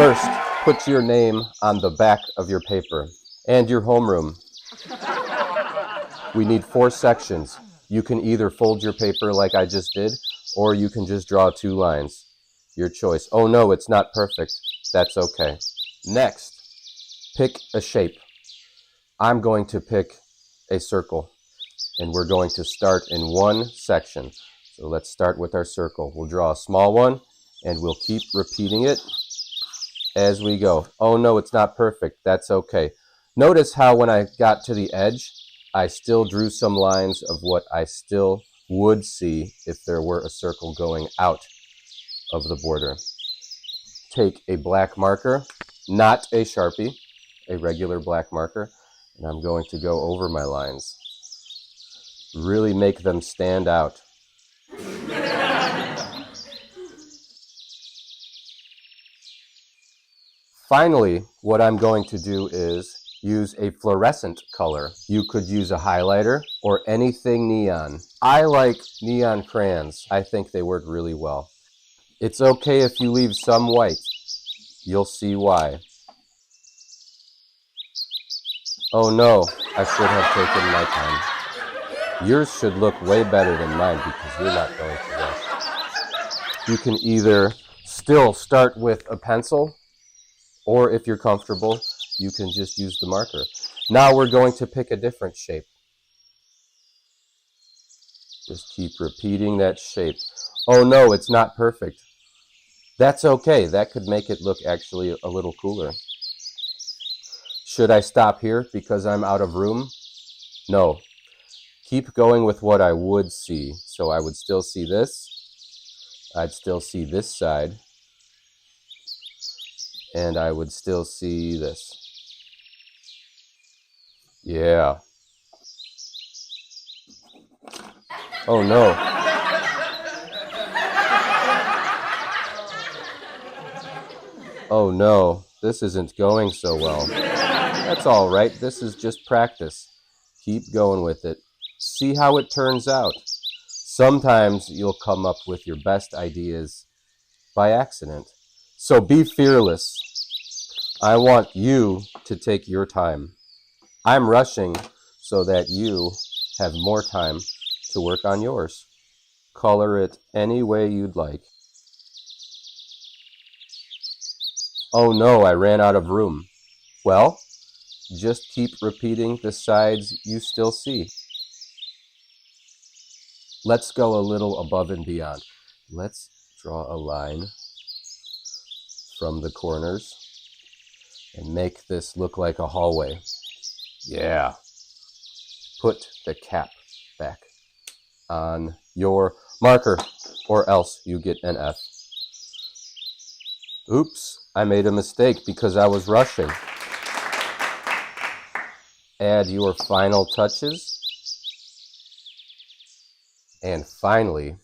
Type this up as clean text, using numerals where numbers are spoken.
First, put your name on the back of your paper and your homeroom. We need 4 sections. You can either fold your paper like I just did, or you can just draw 2 lines. Your choice. Oh no, it's not perfect. That's okay. Next, pick a shape. I'm going to pick a circle, and we're going to start in 1 section. So let's start with our circle. We'll draw a small one, and we'll keep repeating it as we go. Oh no, it's not perfect. That's okay. Notice how when I got to the edge, I still drew some lines of what I still would see if there were a circle going out of the border. Take a black marker, not a Sharpie, a regular black marker, and I'm going to go over my lines. Really make them stand out. Finally, what I'm going to do is use a fluorescent color. You could use a highlighter or anything neon. I like neon crayons. I think they work really well. It's okay if you leave some white. You'll see why. Oh no, I should have taken my time. Yours should look way better than mine because you're not going to rush. You can either still start with a pencil, or if you're comfortable, you can just use the marker. Now we're going to pick a different shape. Just keep repeating that shape. Oh no, it's not perfect. That's okay. That could make it look actually a little cooler. Should I stop here because I'm out of room? No. Keep going with what I would see. So I would still see this. I'd still see this side. And I would still see this. Yeah. Oh no. Oh no, this isn't going so well. That's all right. This is just practice. Keep going with it. See how it turns out. Sometimes you'll come up with your best ideas by accident. So be fearless. I want you to take your time. I'm rushing so that you have more time to work on yours. Color it any way you'd like. Oh no, I ran out of room. Well, just keep repeating the sides you still see. Let's go a little above and beyond. Let's draw a line from the corners and make this look like a hallway. Yeah. Put the cap back on your marker, or else you get an F. Oops, I made a mistake because I was rushing. Add your final touches. And finally,